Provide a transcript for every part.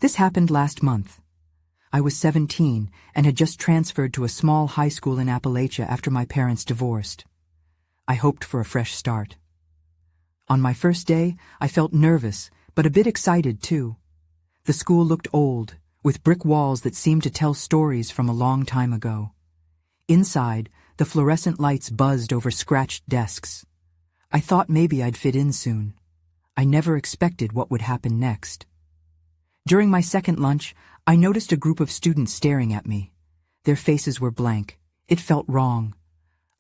This happened last month. I was 17 and had just transferred to a small high school in Appalachia after my parents divorced. I hoped for a fresh start. On my first day, I felt nervous, but a bit excited too. The school looked old, with brick walls that seemed to tell stories from a long time ago. Inside, the fluorescent lights buzzed over scratched desks. I thought maybe I'd fit in soon. I never expected what would happen next. During my second lunch, I noticed a group of students staring at me. Their faces were blank. It felt wrong.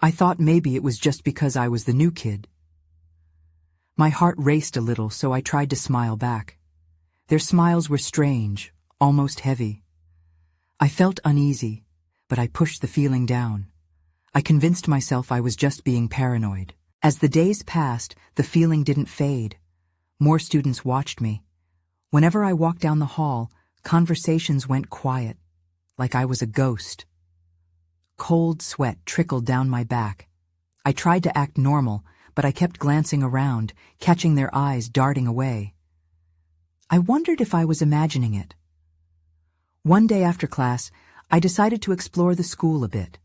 I thought maybe it was just because I was the new kid. My heart raced a little, so I tried to smile back. Their smiles were strange, almost heavy. I felt uneasy, but I pushed the feeling down. I convinced myself I was just being paranoid. As the days passed, the feeling didn't fade. More students watched me. Whenever I walked down the hall, conversations went quiet, like I was a ghost. Cold sweat trickled down my back. I tried to act normal, but I kept glancing around, catching their eyes darting away. I wondered if I was imagining it. One day after class, I decided to explore the school a bit.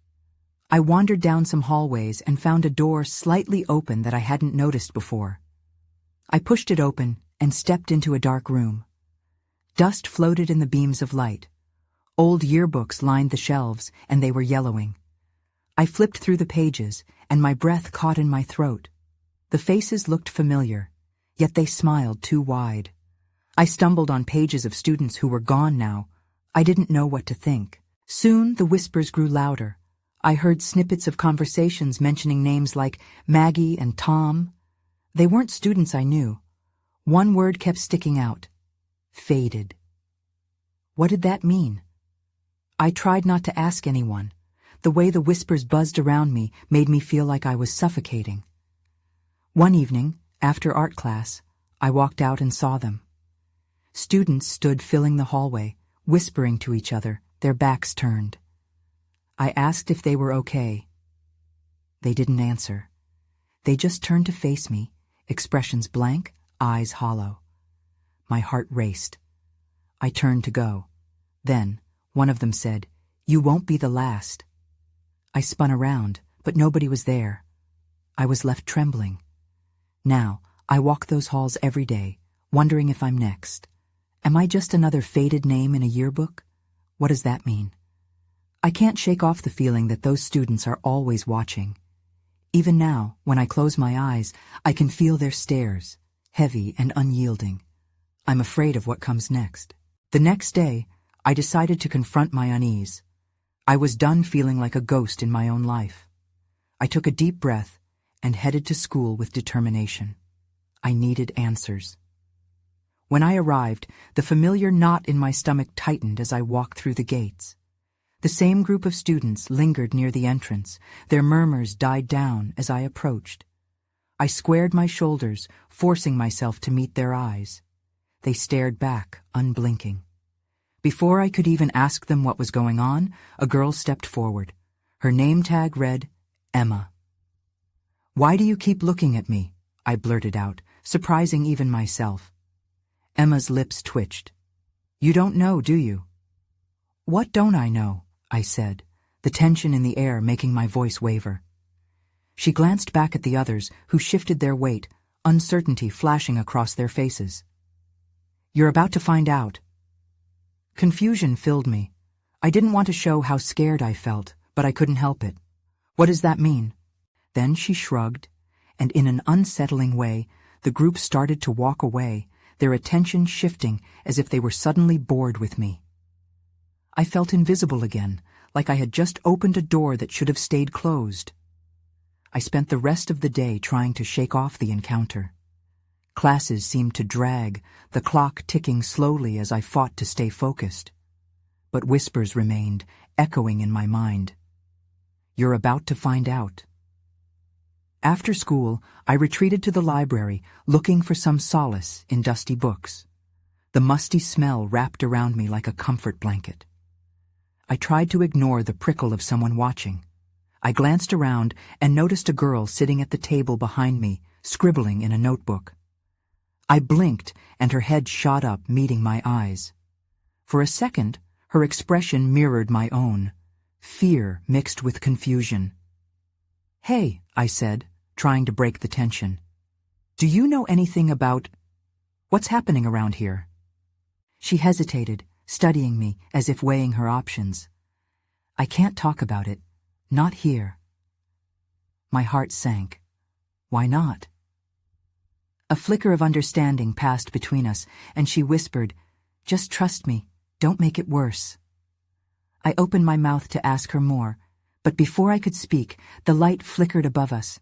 I wandered down some hallways and found a door slightly open that I hadn't noticed before. I pushed it open and stepped into a dark room. Dust floated in the beams of light. Old yearbooks lined the shelves, and they were yellowing. I flipped through the pages, and my breath caught in my throat. The faces looked familiar, yet they smiled too wide. I stumbled on pages of students who were gone now. I didn't know what to think. Soon the whispers grew louder. I heard snippets of conversations mentioning names like Maggie and Tom. They weren't students I knew. One word kept sticking out. Faded. What did that mean? I tried not to ask anyone. The way the whispers buzzed around me made me feel like I was suffocating. One evening, after art class, I walked out and saw them. Students stood filling the hallway, whispering to each other, their backs turned. I asked if they were okay. They didn't answer. They just turned to face me, expressions blank, eyes hollow. My heart raced. I turned to go. Then, one of them said, "You won't be the last." I spun around, but nobody was there. I was left trembling. Now, I walk those halls every day, wondering if I'm next. Am I just another faded name in a yearbook? What does that mean? I can't shake off the feeling that those students are always watching. Even now, when I close my eyes, I can feel their stares, heavy and unyielding. I'm afraid of what comes next. The next day, I decided to confront my unease. I was done feeling like a ghost in my own life. I took a deep breath and headed to school with determination. I needed answers. When I arrived, the familiar knot in my stomach tightened as I walked through the gates. The same group of students lingered near the entrance. Their murmurs died down as I approached. I squared my shoulders, forcing myself to meet their eyes. They stared back, unblinking. Before I could even ask them what was going on, a girl stepped forward. Her name tag read, Emma. "Why do you keep looking at me?" I blurted out, surprising even myself. Emma's lips twitched. "You don't know, do you?" "What don't I know?" I said, the tension in the air making my voice waver. She glanced back at the others, who shifted their weight, uncertainty flashing across their faces. "You're about to find out." Confusion filled me. I didn't want to show how scared I felt, but I couldn't help it. "What does that mean?" Then she shrugged, and in an unsettling way, the group started to walk away, their attention shifting as if they were suddenly bored with me. I felt invisible again, like I had just opened a door that should have stayed closed. I spent the rest of the day trying to shake off the encounter. Classes seemed to drag, the clock ticking slowly as I fought to stay focused. But whispers remained, echoing in my mind. "You're about to find out." After school, I retreated to the library, looking for some solace in dusty books. The musty smell wrapped around me like a comfort blanket. I tried to ignore the prickle of someone watching. I glanced around and noticed a girl sitting at the table behind me, scribbling in a notebook. I blinked, and her head shot up, meeting my eyes. For a second, her expression mirrored my own, fear mixed with confusion. "Hey," I said, trying to break the tension. "Do you know anything about what's happening around here?" She hesitated, studying me as if weighing her options. "I can't talk about it. Not here." My heart sank. Why not? A flicker of understanding passed between us, and she whispered, "Just trust me. Don't make it worse." I opened my mouth to ask her more, but before I could speak, the light flickered above us.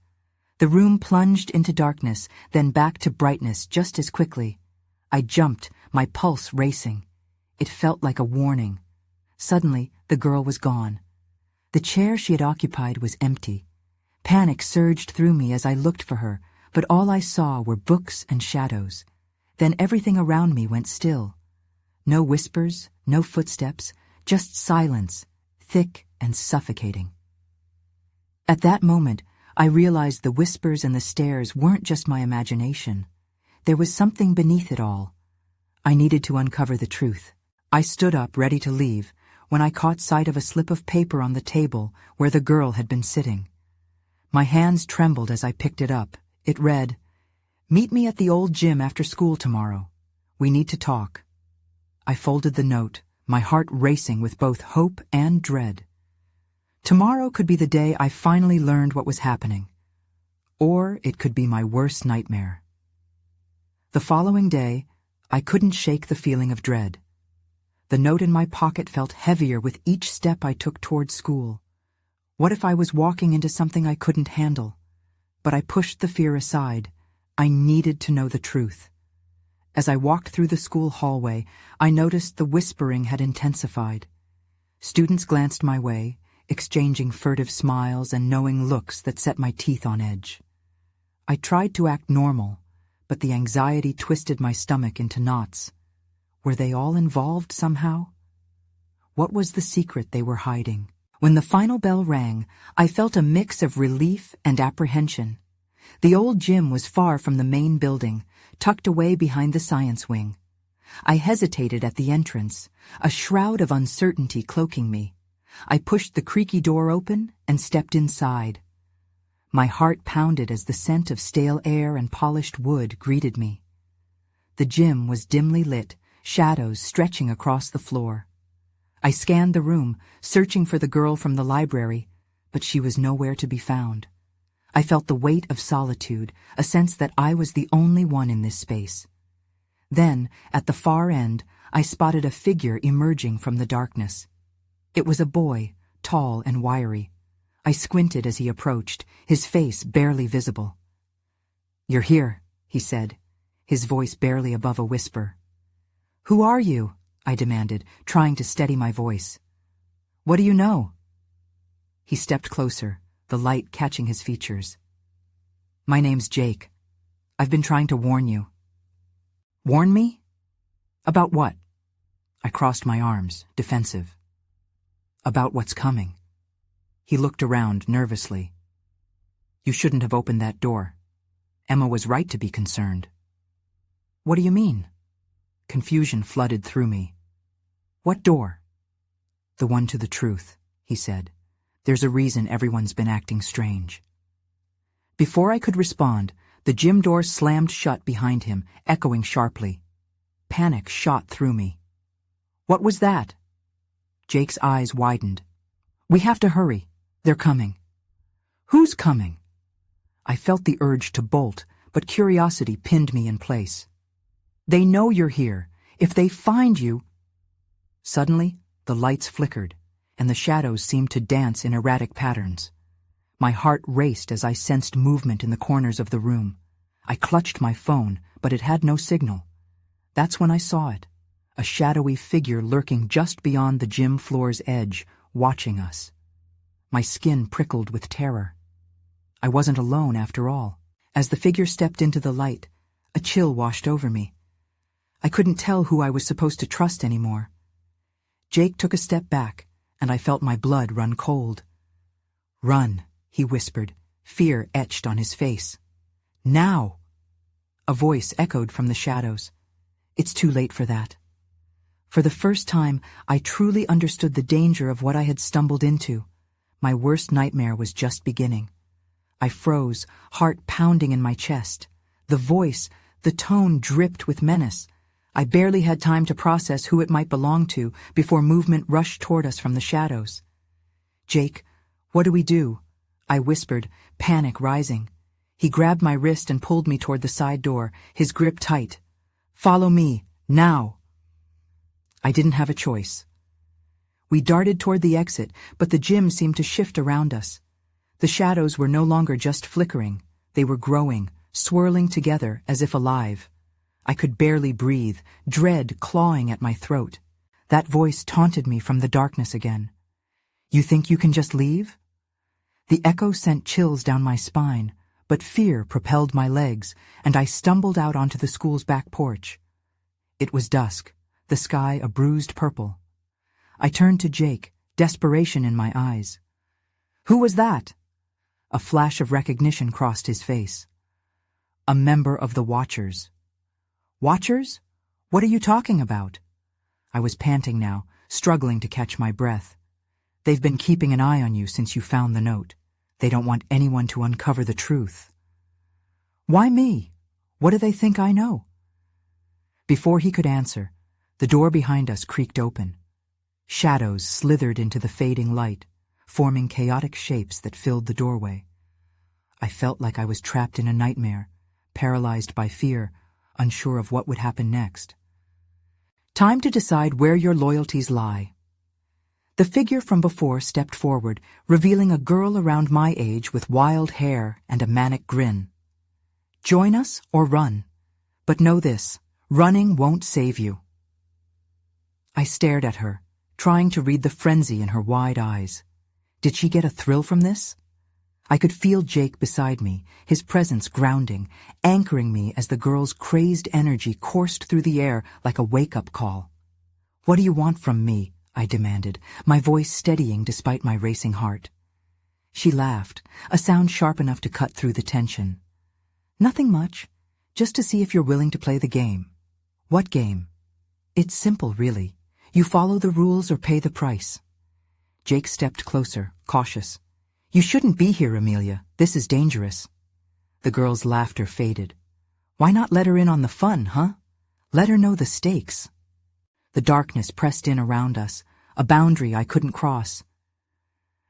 The room plunged into darkness, then back to brightness just as quickly. I jumped, my pulse racing. It felt like a warning. Suddenly, the girl was gone. The chair she had occupied was empty. Panic surged through me as I looked for her, but all I saw were books and shadows. Then everything around me went still. No whispers, no footsteps, just silence, thick and suffocating. At that moment, I realized the whispers and the stares weren't just my imagination. There was something beneath it all. I needed to uncover the truth. I stood up, ready to leave, when I caught sight of a slip of paper on the table where the girl had been sitting. My hands trembled as I picked it up. It read, "Meet me at the old gym after school tomorrow. We need to talk." I folded the note, my heart racing with both hope and dread. Tomorrow could be the day I finally learned what was happening. Or it could be my worst nightmare. The following day, I couldn't shake the feeling of dread. The note in my pocket felt heavier with each step I took toward school. What if I was walking into something I couldn't handle? But I pushed the fear aside. I needed to know the truth. As I walked through the school hallway, I noticed the whispering had intensified. Students glanced my way, exchanging furtive smiles and knowing looks that set my teeth on edge. I tried to act normal, but the anxiety twisted my stomach into knots. Were they all involved somehow? What was the secret they were hiding? When the final bell rang, I felt a mix of relief and apprehension. The old gym was far from the main building, tucked away behind the science wing. I hesitated at the entrance, a shroud of uncertainty cloaking me. I pushed the creaky door open and stepped inside. My heart pounded as the scent of stale air and polished wood greeted me. The gym was dimly lit, shadows stretching across the floor. I scanned the room, searching for the girl from the library, but she was nowhere to be found. I felt the weight of solitude, a sense that I was the only one in this space. Then, at the far end, I spotted a figure emerging from the darkness. It was a boy, tall and wiry. I squinted as he approached, his face barely visible. "You're here," he said, his voice barely above a whisper. "Who are you?" I demanded, trying to steady my voice. "What do you know?" He stepped closer, the light catching his features. "My name's Jake. I've been trying to warn you." "Warn me? About what?" I crossed my arms, defensive. "About what's coming." He looked around nervously. "You shouldn't have opened that door. Emma was right to be concerned." "What do you mean?" Confusion flooded through me. "What door?" "The one to the truth," he said. "There's a reason everyone's been acting strange." Before I could respond, the gym door slammed shut behind him, echoing sharply. Panic shot through me. "What was that?" Jake's eyes widened. "We have to hurry. They're coming." "Who's coming?" I felt the urge to bolt, but curiosity pinned me in place. "They know you're here. If they find you—" Suddenly, the lights flickered, and the shadows seemed to dance in erratic patterns. My heart raced as I sensed movement in the corners of the room. I clutched my phone, but it had no signal. That's when I saw it, a shadowy figure lurking just beyond the gym floor's edge, watching us. My skin prickled with terror. I wasn't alone after all. As the figure stepped into the light, a chill washed over me. I couldn't tell who I was supposed to trust anymore. Jake took a step back, and I felt my blood run cold. "Run," he whispered, fear etched on his face. "Now!" A voice echoed from the shadows. "It's too late for that." For the first time, I truly understood the danger of what I had stumbled into. My worst nightmare was just beginning. I froze, heart pounding in my chest. The voice, the tone dripped with menace. I barely had time to process who it might belong to before movement rushed toward us from the shadows. "Jake, what do we do?" I whispered, panic rising. He grabbed my wrist and pulled me toward the side door, his grip tight. "Follow me, now." I didn't have a choice. We darted toward the exit, but the gym seemed to shift around us. The shadows were no longer just flickering. They were growing, swirling together as if alive. I could barely breathe, dread clawing at my throat. That voice taunted me from the darkness again. "You think you can just leave?" The echo sent chills down my spine, but fear propelled my legs, and I stumbled out onto the school's back porch. It was dusk, the sky a bruised purple. I turned to Jake, desperation in my eyes. "Who was that?" A flash of recognition crossed his face. "A member of the Watchers." "Watchers? What are you talking about?" I was panting now, struggling to catch my breath. "They've been keeping an eye on you since you found the note. They don't want anyone to uncover the truth." "Why me? What do they think I know?" Before he could answer, the door behind us creaked open. Shadows slithered into the fading light, forming chaotic shapes that filled the doorway. I felt like I was trapped in a nightmare, paralyzed by fear, unsure of what would happen next. "Time to decide where your loyalties lie." The figure from before stepped forward, revealing a girl around my age with wild hair and a manic grin. "Join us or run. But know this, running won't save you." I stared at her, trying to read the frenzy in her wide eyes. Did she get a thrill from this? I could feel Jake beside me, his presence grounding, anchoring me as the girl's crazed energy coursed through the air like a wake-up call. "What do you want from me?" I demanded, my voice steadying despite my racing heart. She laughed, a sound sharp enough to cut through the tension. "Nothing much, just to see if you're willing to play the game." "What game?" "It's simple, really. You follow the rules or pay the price." Jake stepped closer, cautious. "You shouldn't be here, Amelia. This is dangerous." The girl's laughter faded. "Why not let her in on the fun, huh? Let her know the stakes." The darkness pressed in around us, a boundary I couldn't cross.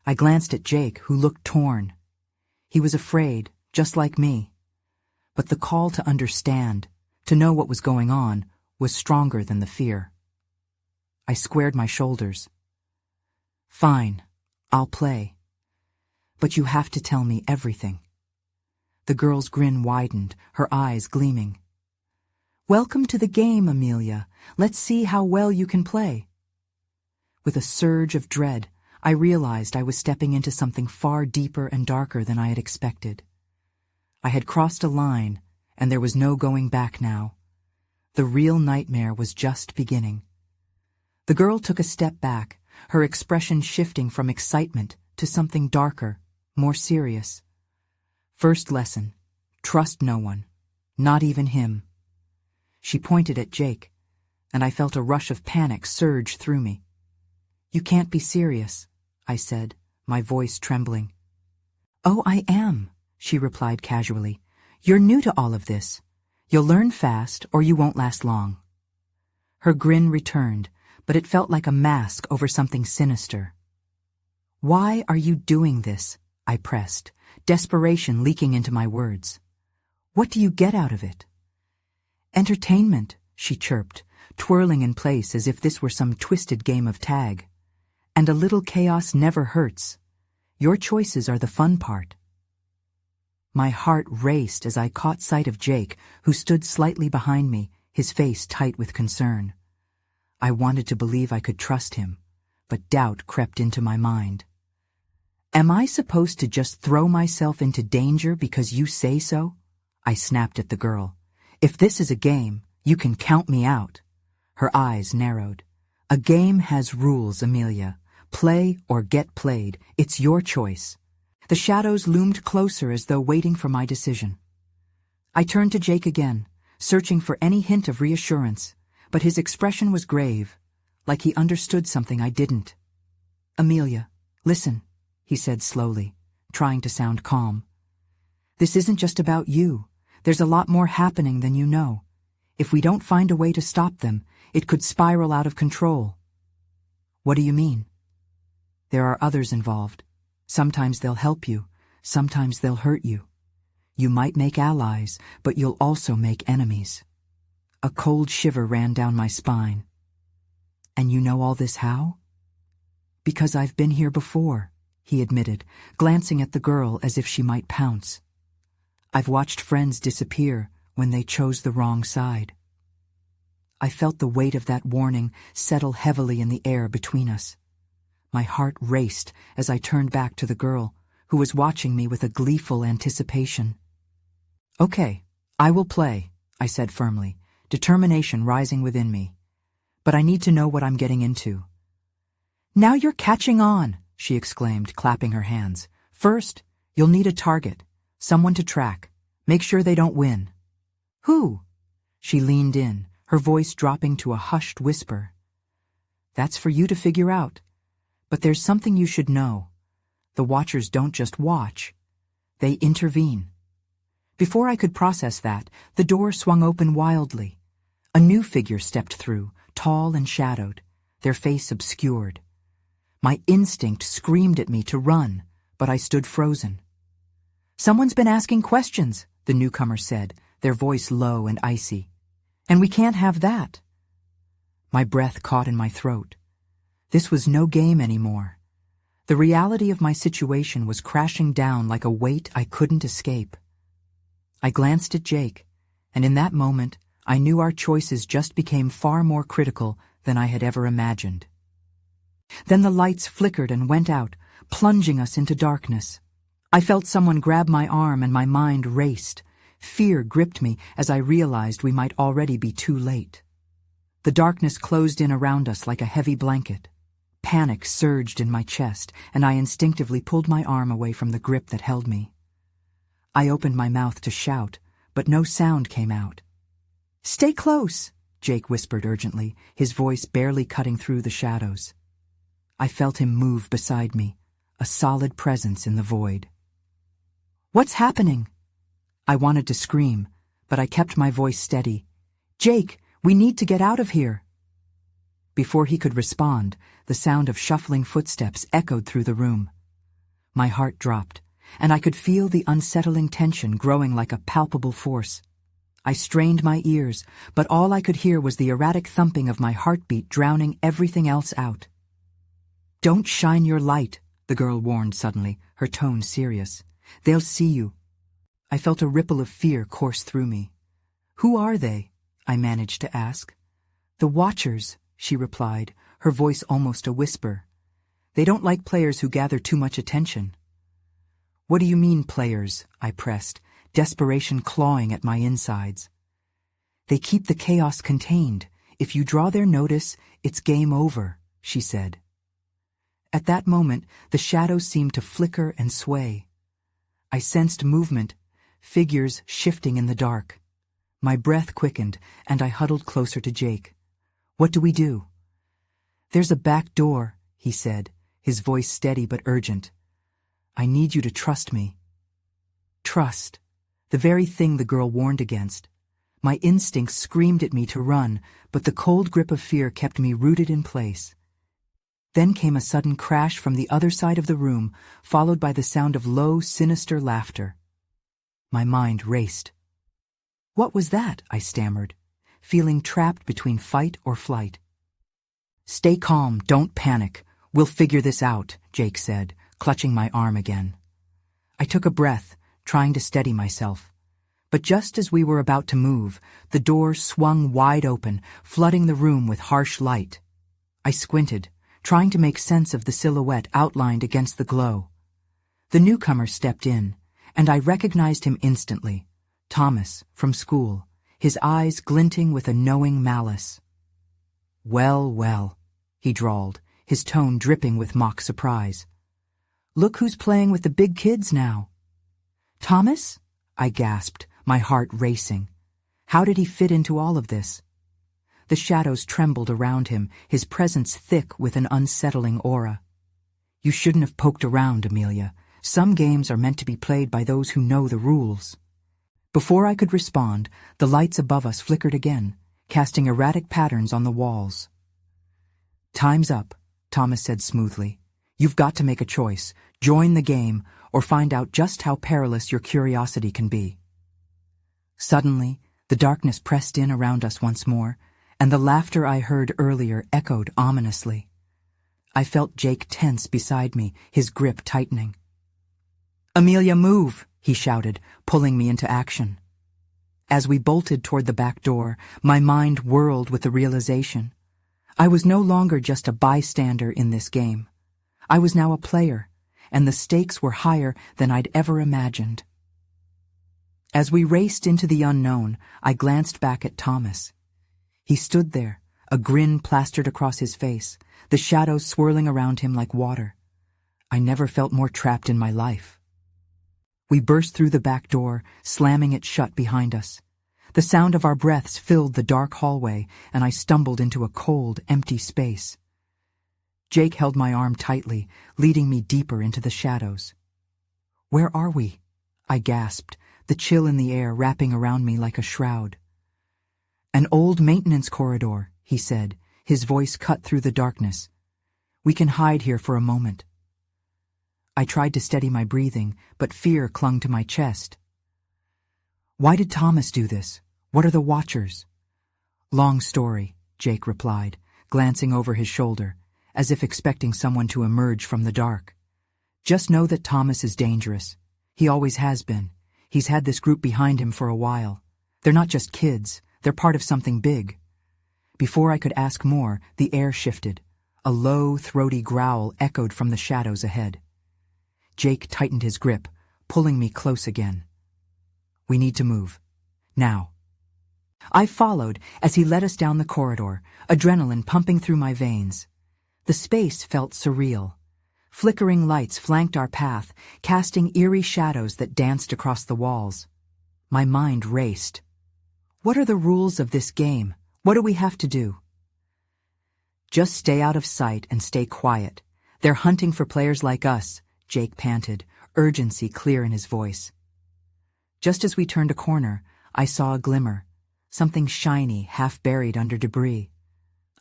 I glanced at Jake, who looked torn. He was afraid, just like me. But the call to understand, to know what was going on, was stronger than the fear. I squared my shoulders. "Fine, I'll play. But you have to tell me everything." The girl's grin widened, her eyes gleaming. "Welcome to the game, Amelia. Let's see how well you can play." With a surge of dread, I realized I was stepping into something far deeper and darker than I had expected. I had crossed a line, and there was no going back now. The real nightmare was just beginning. The girl took a step back, her expression shifting from excitement to something darker, more serious. "First lesson, trust no one, not even him." She pointed at Jake, and I felt a rush of panic surge through me. "You can't be serious," I said, my voice trembling. "Oh, I am," she replied casually. "You're new to all of this. You'll learn fast or you won't last long." Her grin returned, but it felt like a mask over something sinister. "Why are you doing this?" I pressed, desperation leaking into my words. "What do you get out of it?" "Entertainment," she chirped, twirling in place as if this were some twisted game of tag. "And a little chaos never hurts. Your choices are the fun part." My heart raced as I caught sight of Jake, who stood slightly behind me, his face tight with concern. I wanted to believe I could trust him, but doubt crept into my mind. "Am I supposed to just throw myself into danger because you say so?" I snapped at the girl. "If this is a game, you can count me out." Her eyes narrowed. "A game has rules, Amelia. Play or get played. It's your choice." The shadows loomed closer as though waiting for my decision. I turned to Jake again, searching for any hint of reassurance, but his expression was grave, like he understood something I didn't. "Amelia, listen," he said slowly, trying to sound calm. "This isn't just about you. There's a lot more happening than you know. If we don't find a way to stop them, it could spiral out of control." "What do you mean?" "There are others involved. Sometimes they'll help you, sometimes they'll hurt you. You might make allies, but you'll also make enemies." A cold shiver ran down my spine. "And you know all this how?" "Because I've been here before," he admitted, glancing at the girl as if she might pounce. "I've watched friends disappear when they chose the wrong side." I felt the weight of that warning settle heavily in the air between us. My heart raced as I turned back to the girl, who was watching me with a gleeful anticipation. "Okay, I will play," I said firmly, determination rising within me. "But I need to know what I'm getting into." "Now you're catching on," she exclaimed, clapping her hands. "First, you'll need a target, someone to track. Make sure they don't win." "Who?" She leaned in, her voice dropping to a hushed whisper. "That's for you to figure out. But there's something you should know. The Watchers don't just watch. They intervene." Before I could process that, the door swung open wildly. A new figure stepped through, tall and shadowed, their face obscured. My instinct screamed at me to run, but I stood frozen. "Someone's been asking questions," the newcomer said, their voice low and icy. "And we can't have that." My breath caught in my throat. This was no game anymore. The reality of my situation was crashing down like a weight I couldn't escape. I glanced at Jake, and in that moment, I knew our choices just became far more critical than I had ever imagined. Then the lights flickered and went out, plunging us into darkness. I felt someone grab my arm and my mind raced. Fear gripped me as I realized we might already be too late. The darkness closed in around us like a heavy blanket. Panic surged in my chest, and I instinctively pulled my arm away from the grip that held me. I opened my mouth to shout, but no sound came out. "Stay close," Jake whispered urgently, his voice barely cutting through the shadows. I felt him move beside me, a solid presence in the void. "What's happening?" I wanted to scream, but I kept my voice steady. "Jake, we need to get out of here." Before he could respond, the sound of shuffling footsteps echoed through the room. My heart dropped, and I could feel the unsettling tension growing like a palpable force. I strained my ears, but all I could hear was the erratic thumping of my heartbeat drowning everything else out. "Don't shine your light," the girl warned suddenly, her tone serious. "They'll see you." I felt a ripple of fear course through me. "Who are they?" I managed to ask. "The Watchers," she replied, her voice almost a whisper. "They don't like players who gather too much attention." "What do you mean, players?" I pressed, desperation clawing at my insides. "They keep the chaos contained. If you draw their notice, it's game over," she said. At that moment, the shadows seemed to flicker and sway. I sensed movement, figures shifting in the dark. My breath quickened, and I huddled closer to Jake. "What do we do?" "There's a back door," he said, his voice steady but urgent. "I need you to trust me." Trust. The very thing the girl warned against. My instincts screamed at me to run, but the cold grip of fear kept me rooted in place. Then came a sudden crash from the other side of the room, followed by the sound of low, sinister laughter. My mind raced. "What was that?" I stammered, feeling trapped between fight or flight. "Stay calm, don't panic. We'll figure this out," Jake said, clutching my arm again. I took a breath, trying to steady myself. But just as we were about to move, the door swung wide open, flooding the room with harsh light. I squinted, trying to make sense of the silhouette outlined against the glow. The newcomer stepped in, and I recognized him instantly. Thomas, from school, his eyes glinting with a knowing malice. "Well, well," he drawled, his tone dripping with mock surprise. "Look who's playing with the big kids now." "Thomas?" I gasped, my heart racing. How did he fit into all of this? The shadows trembled around him, his presence thick with an unsettling aura. "You shouldn't have poked around, Amelia. Some games are meant to be played by those who know the rules." Before I could respond, the lights above us flickered again, casting erratic patterns on the walls. "Time's up," Thomas said smoothly. "You've got to make a choice. Join the game, or find out just how perilous your curiosity can be." Suddenly, the darkness pressed in around us once more, and the laughter I heard earlier echoed ominously. I felt Jake tense beside me, his grip tightening. "Amelia, move!" he shouted, pulling me into action. As we bolted toward the back door, my mind whirled with the realization. I was no longer just a bystander in this game. I was now a player, and the stakes were higher than I'd ever imagined. As we raced into the unknown, I glanced back at Thomas. He stood there, a grin plastered across his face, the shadows swirling around him like water. I never felt more trapped in my life. We burst through the back door, slamming it shut behind us. The sound of our breaths filled the dark hallway, and I stumbled into a cold, empty space. Jake held my arm tightly, leading me deeper into the shadows. "Where are we?" I gasped, the chill in the air wrapping around me like a shroud. "An old maintenance corridor," he said, his voice cut through the darkness. "We can hide here for a moment." I tried to steady my breathing, but fear clung to my chest. "Why did Thomas do this? What are the Watchers?" "Long story," Jake replied, glancing over his shoulder, as if expecting someone to emerge from the dark. "Just know that Thomas is dangerous. He always has been. He's had this group behind him for a while. They're not just kids. They're part of something big." Before I could ask more, the air shifted. A low, throaty growl echoed from the shadows ahead. Jake tightened his grip, pulling me close again. "We need to move. Now." I followed as he led us down the corridor, adrenaline pumping through my veins. The space felt surreal. Flickering lights flanked our path, casting eerie shadows that danced across the walls. My mind raced. What are the rules of this game? What do we have to do? "Just stay out of sight and stay quiet. They're hunting for players like us," Jake panted, urgency clear in his voice. Just as we turned a corner, I saw a glimmer, something shiny, half buried under debris.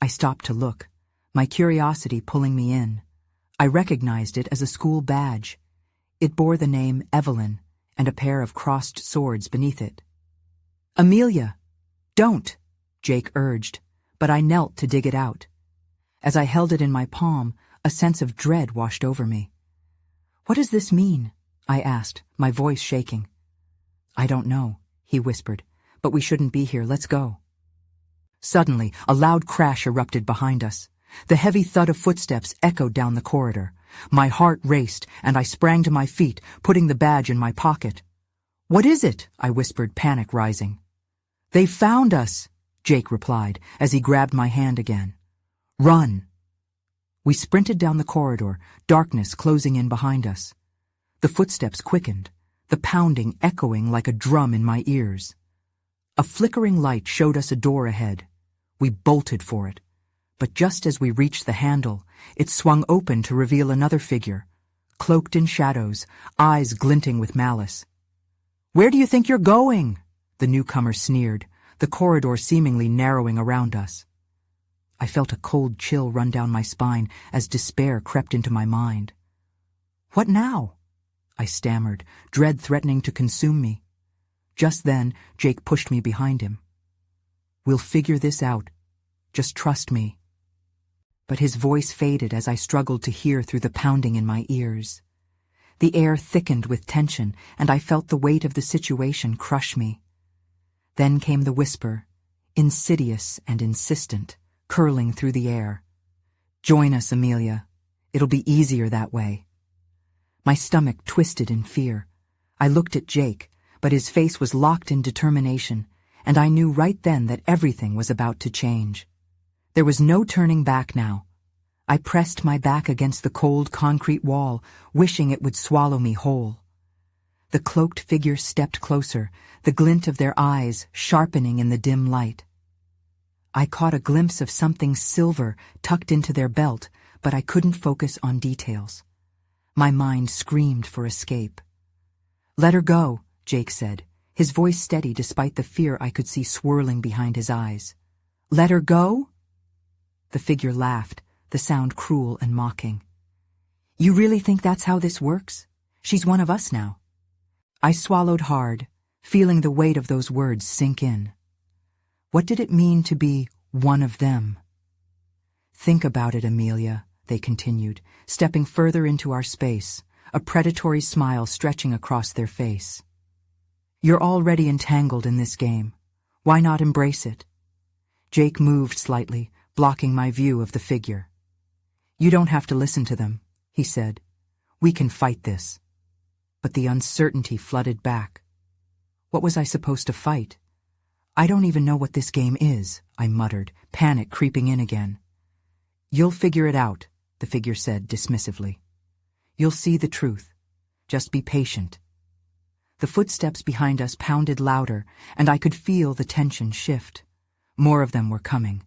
I stopped to look, my curiosity pulling me in. I recognized it as a school badge. It bore the name Evelyn and a pair of crossed swords beneath it. "Amelia, don't!" Jake urged, but I knelt to dig it out. As I held it in my palm, a sense of dread washed over me. "What does this mean?" I asked, my voice shaking. "I don't know," he whispered, "but we shouldn't be here. Let's go." Suddenly, a loud crash erupted behind us. The heavy thud of footsteps echoed down the corridor. My heart raced, and I sprang to my feet, putting the badge in my pocket. "What is it?" I whispered, panic rising. "They found us," Jake replied, as he grabbed my hand again. "Run!" We sprinted down the corridor, darkness closing in behind us. The footsteps quickened, the pounding echoing like a drum in my ears. A flickering light showed us a door ahead. We bolted for it. But just as we reached the handle, it swung open to reveal another figure, cloaked in shadows, eyes glinting with malice. "Where do you think you're going?" the newcomer sneered, the corridor seemingly narrowing around us. I felt a cold chill run down my spine as despair crept into my mind. "What now?" I stammered, dread threatening to consume me. Just then, Jake pushed me behind him. "We'll figure this out. Just trust me." But his voice faded as I struggled to hear through the pounding in my ears. The air thickened with tension, and I felt the weight of the situation crush me. Then came the whisper, insidious and insistent, curling through the air. "Join us, Amelia. It'll be easier that way." My stomach twisted in fear. I looked at Jake, but his face was locked in determination, and I knew right then that everything was about to change. There was no turning back now. I pressed my back against the cold concrete wall, wishing it would swallow me whole. The cloaked figure stepped closer, the glint of their eyes sharpening in the dim light. I caught a glimpse of something silver tucked into their belt, but I couldn't focus on details. My mind screamed for escape. "Let her go," Jake said, his voice steady despite the fear I could see swirling behind his eyes. "Let her go?" The figure laughed, the sound cruel and mocking. "You really think that's how this works? She's one of us now." I swallowed hard, feeling the weight of those words sink in. What did it mean to be one of them? "Think about it, Amelia," they continued, stepping further into our space, a predatory smile stretching across their face. "You're already entangled in this game. Why not embrace it?" Jake moved slightly, blocking my view of the figure. "You don't have to listen to them," he said. "We can fight this." But the uncertainty flooded back. What was I supposed to fight? "I don't even know what this game is," I muttered, panic creeping in again. "You'll figure it out," the figure said dismissively. "You'll see the truth. Just be patient." The footsteps behind us pounded louder, and I could feel the tension shift. More of them were coming.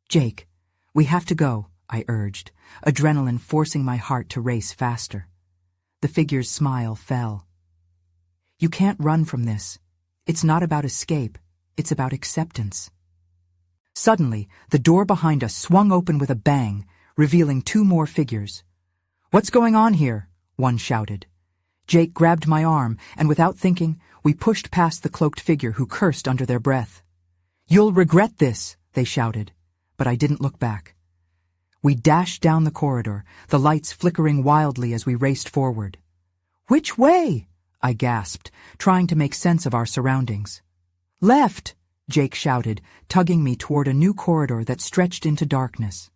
"Jake, we have to go," I urged, adrenaline forcing my heart to race faster. The figure's smile fell. "You can't run from this. It's not about escape, it's about acceptance." Suddenly, the door behind us swung open with a bang, revealing two more figures. "What's going on here?" one shouted. Jake grabbed my arm, and without thinking, we pushed past the cloaked figure who cursed under their breath. "You'll regret this," they shouted, but I didn't look back. We dashed down the corridor, the lights flickering wildly as we raced forward. "Which way?" I gasped, trying to make sense of our surroundings. "Left!" Jake shouted, tugging me toward a new corridor that stretched into darkness.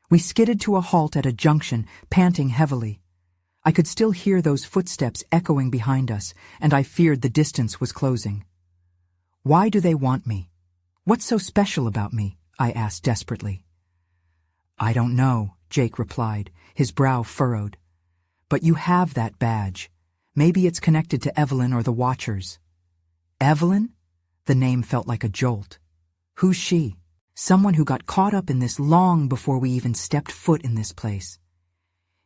We skidded to a halt at a junction, panting heavily. I could still hear those footsteps echoing behind us, and I feared the distance was closing. "Why do they want me? What's so special about me?" I asked desperately. "I don't know," Jake replied, his brow furrowed. "But you have that badge. Maybe it's connected to Evelyn or the Watchers." "Evelyn?" The name felt like a jolt. "Who's she?" "Someone who got caught up in this long before we even stepped foot in this place.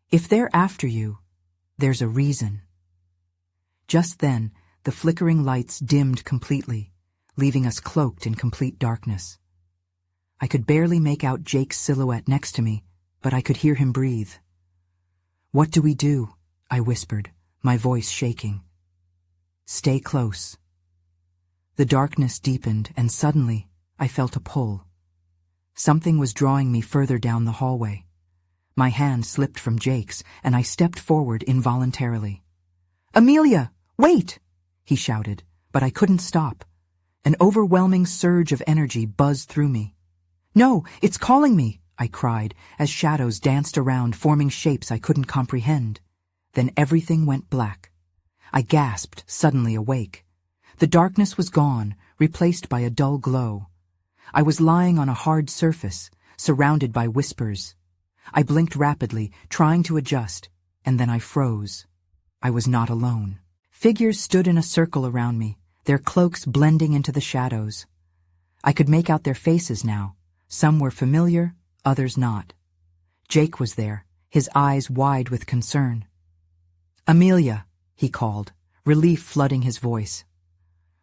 If they're after you, there's a reason." Just then, the flickering lights dimmed completely, leaving us cloaked in complete darkness. I could barely make out Jake's silhouette next to me, but I could hear him breathe. "What do we do?" I whispered, my voice shaking. "Stay close." The darkness deepened, and suddenly, I felt a pull. Something was drawing me further down the hallway. My hand slipped from Jake's, and I stepped forward involuntarily. "Amelia, wait!" he shouted, but I couldn't stop. An overwhelming surge of energy buzzed through me. "No, it's calling me!" I cried, as shadows danced around, forming shapes I couldn't comprehend. Then everything went black. I gasped, suddenly awake. The darkness was gone, replaced by a dull glow. I was lying on a hard surface, surrounded by whispers. I blinked rapidly, trying to adjust, and then I froze. I was not alone. Figures stood in a circle around me, their cloaks blending into the shadows. I could make out their faces now. Some were familiar, others not. Jake was there, his eyes wide with concern. "Amelia," he called, relief flooding his voice.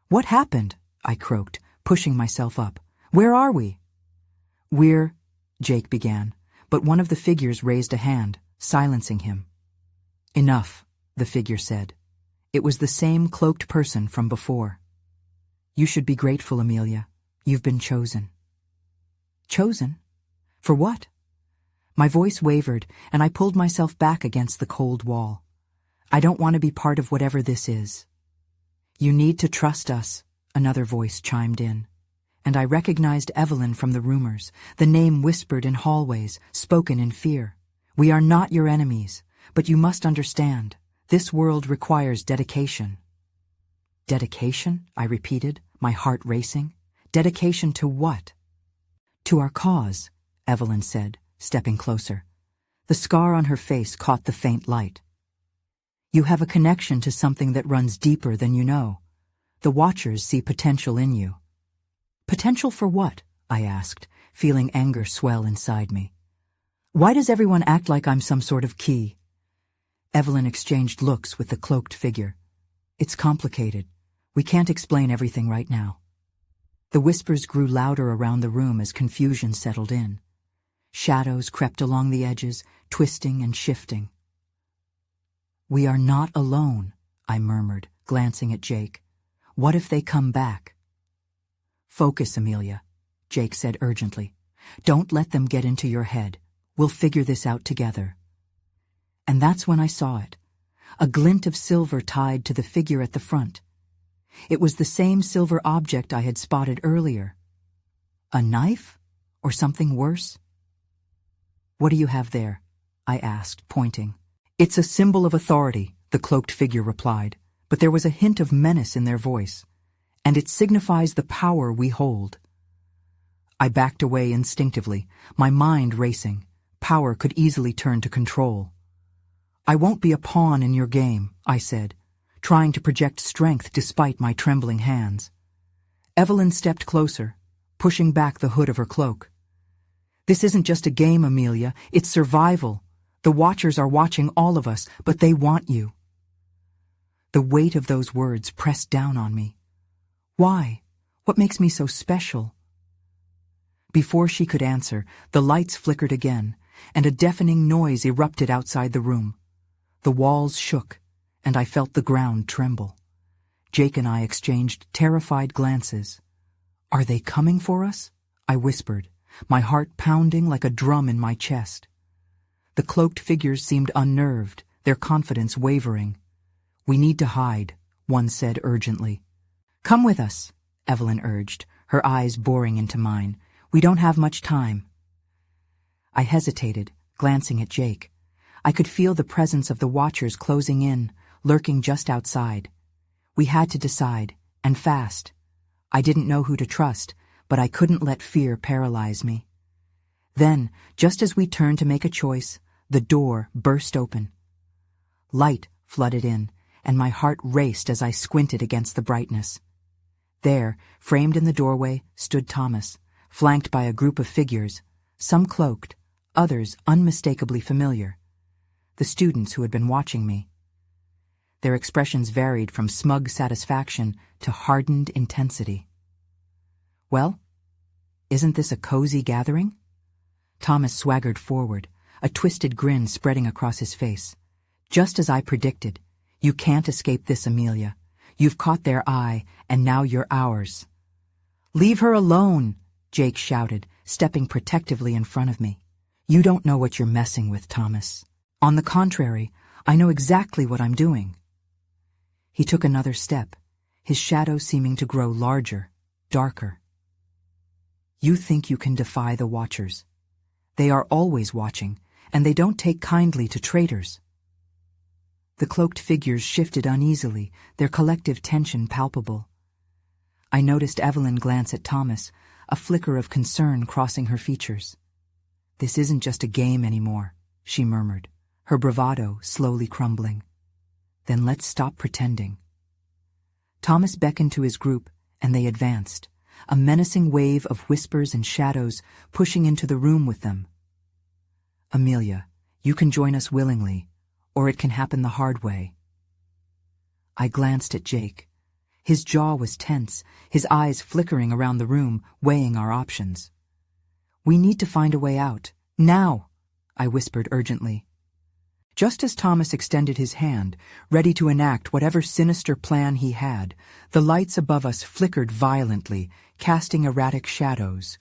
"What happened?" I croaked, pushing myself up. "Where are we?" "We're—" Jake began, but one of the figures raised a hand, silencing him. "Enough," the figure said. It was the same cloaked person from before. "You should be grateful, Amelia. You've been chosen." "Chosen? For what?" My voice wavered, and I pulled myself back against the cold wall. "I don't want to be part of whatever this is." "You need to trust us," another voice chimed in. And I recognized Evelyn from the rumors, the name whispered in hallways, spoken in fear. "We are not your enemies, but you must understand, this world requires dedication." "Dedication?" I repeated, my heart racing. "Dedication to what?" "To our cause," Evelyn said, stepping closer. The scar on her face caught the faint light. "You have a connection to something that runs deeper than you know. The Watchers see potential in you." Potential for what? I asked, feeling anger swell inside me. Why does everyone act like I'm some sort of key? Evelyn exchanged looks with the cloaked figure. It's complicated. We can't explain everything right now. The whispers grew louder around the room as confusion settled in. Shadows crept along the edges, twisting and shifting. We are not alone, I murmured, glancing at Jake. What if they come back? Focus, Amelia, Jake said urgently. Don't let them get into your head. We'll figure this out together. And that's when I saw it. A glint of silver tied to the figure at the front. It was the same silver object I had spotted earlier. A knife? Or something worse? What do you have there? I asked, pointing. It's a symbol of authority, the cloaked figure replied, but there was a hint of menace in their voice, and it signifies the power we hold. I backed away instinctively, my mind racing. Power could easily turn to control. I won't be a pawn in your game, I said, trying to project strength despite my trembling hands. Evelyn stepped closer, pushing back the hood of her cloak. This isn't just a game, Amelia, it's survival. The Watchers are watching all of us, but they want you. The weight of those words pressed down on me. Why? What makes me so special? Before she could answer, the lights flickered again, and a deafening noise erupted outside the room. The walls shook, and I felt the ground tremble. Jake and I exchanged terrified glances. Are they coming for us? I whispered, my heart pounding like a drum in my chest. The cloaked figures seemed unnerved, their confidence wavering. We need to hide, one said urgently. Come with us, Evelyn urged, her eyes boring into mine. We don't have much time. I hesitated, glancing at Jake. I could feel the presence of the Watchers closing in, lurking just outside. We had to decide, and fast. I didn't know who to trust, but I couldn't let fear paralyze me. Then, just as we turned to make a choice, the door burst open. Light flooded in, and my heart raced as I squinted against the brightness. There, framed in the doorway, stood Thomas, flanked by a group of figures, some cloaked, others unmistakably familiar. The students who had been watching me. Their expressions varied from smug satisfaction to hardened intensity. Well, isn't this a cozy gathering? Thomas swaggered forward, a twisted grin spreading across his face. Just as I predicted, you can't escape this, Amelia. You've caught their eye, and now you're ours. Leave her alone, Jake shouted, stepping protectively in front of me. You don't know what you're messing with, Thomas. On the contrary, I know exactly what I'm doing. He took another step, his shadow seeming to grow larger, darker. You think you can defy the Watchers. They are always watching, and they don't take kindly to traitors. The cloaked figures shifted uneasily, their collective tension palpable. I noticed Evelyn glance at Thomas, a flicker of concern crossing her features. This isn't just a game anymore, she murmured, her bravado slowly crumbling. Then let's stop pretending. Thomas beckoned to his group, and they advanced, a menacing wave of whispers and shadows pushing into the room with them. Amelia, you can join us willingly, or it can happen the hard way. I glanced at Jake. His jaw was tense, his eyes flickering around the room, weighing our options. We need to find a way out. Now, I whispered urgently. Just as Thomas extended his hand, ready to enact whatever sinister plan he had, the lights above us flickered violently, casting erratic shadows.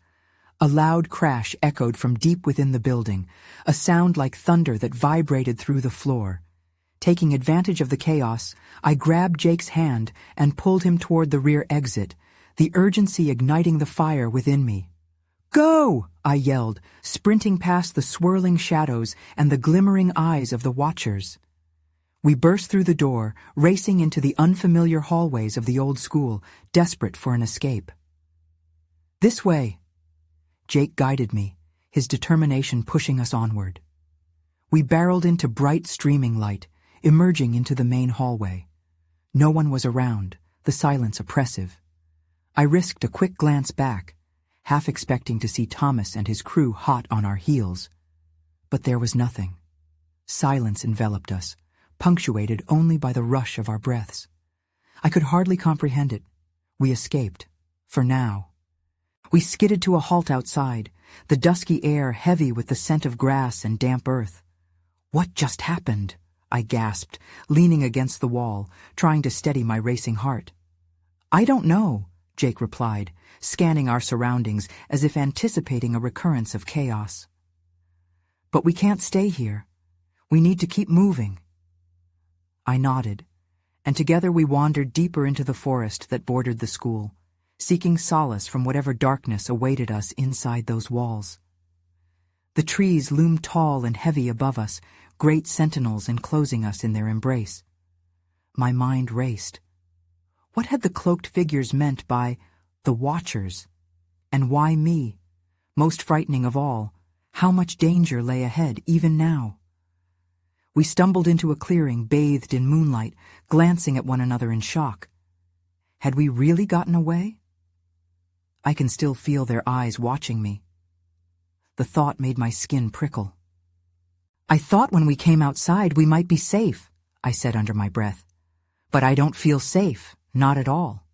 A loud crash echoed from deep within the building, a sound like thunder that vibrated through the floor. Taking advantage of the chaos, I grabbed Jake's hand and pulled him toward the rear exit, the urgency igniting the fire within me. Go! I yelled, sprinting past the swirling shadows and the glimmering eyes of the Watchers. We burst through the door, racing into the unfamiliar hallways of the old school, desperate for an escape. This way. Jake guided me, his determination pushing us onward. We barreled into bright streaming light, emerging into the main hallway. No one was around, the silence oppressive. I risked a quick glance back, half expecting to see Thomas and his crew hot on our heels. But there was nothing. Silence enveloped us, punctuated only by the rush of our breaths. I could hardly comprehend it. We escaped. For now. We skidded to a halt outside, the dusky air heavy with the scent of grass and damp earth. "What just happened?" I gasped, leaning against the wall, trying to steady my racing heart. "I don't know," Jake replied, scanning our surroundings as if anticipating a recurrence of chaos. "But we can't stay here. We need to keep moving." I nodded, and together we wandered deeper into the forest that bordered the school, seeking solace from whatever darkness awaited us inside those walls. The trees loomed tall and heavy above us, great sentinels enclosing us in their embrace. My mind raced. What had the cloaked figures meant by the Watchers? And why me? Most frightening of all, how much danger lay ahead even now? We stumbled into a clearing bathed in moonlight, glancing at one another in shock. Had we really gotten away? I can still feel their eyes watching me. The thought made my skin prickle. "I thought when we came outside we might be safe," I said under my breath. "But I don't feel safe, not at all."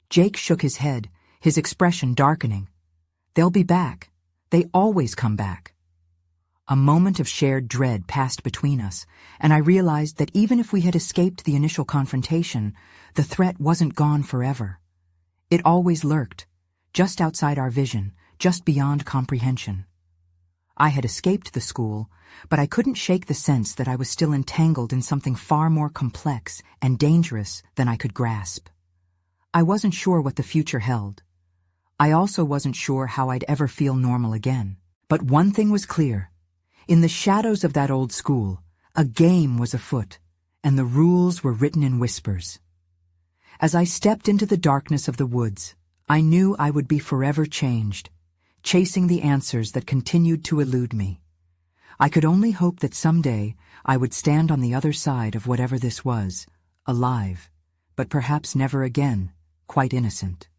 Jake shook his head, his expression darkening. "They'll be back. They always come back." A moment of shared dread passed between us, and I realized that even if we had escaped the initial confrontation, the threat wasn't gone forever. It always lurked, just outside our vision, just beyond comprehension. I had escaped the school, but I couldn't shake the sense that I was still entangled in something far more complex and dangerous than I could grasp. I wasn't sure what the future held. I also wasn't sure how I'd ever feel normal again. But one thing was clear. In the shadows of that old school, a game was afoot, and the rules were written in whispers. As I stepped into the darkness of the woods, I knew I would be forever changed, chasing the answers that continued to elude me. I could only hope that someday I would stand on the other side of whatever this was, alive, but perhaps never again, quite innocent.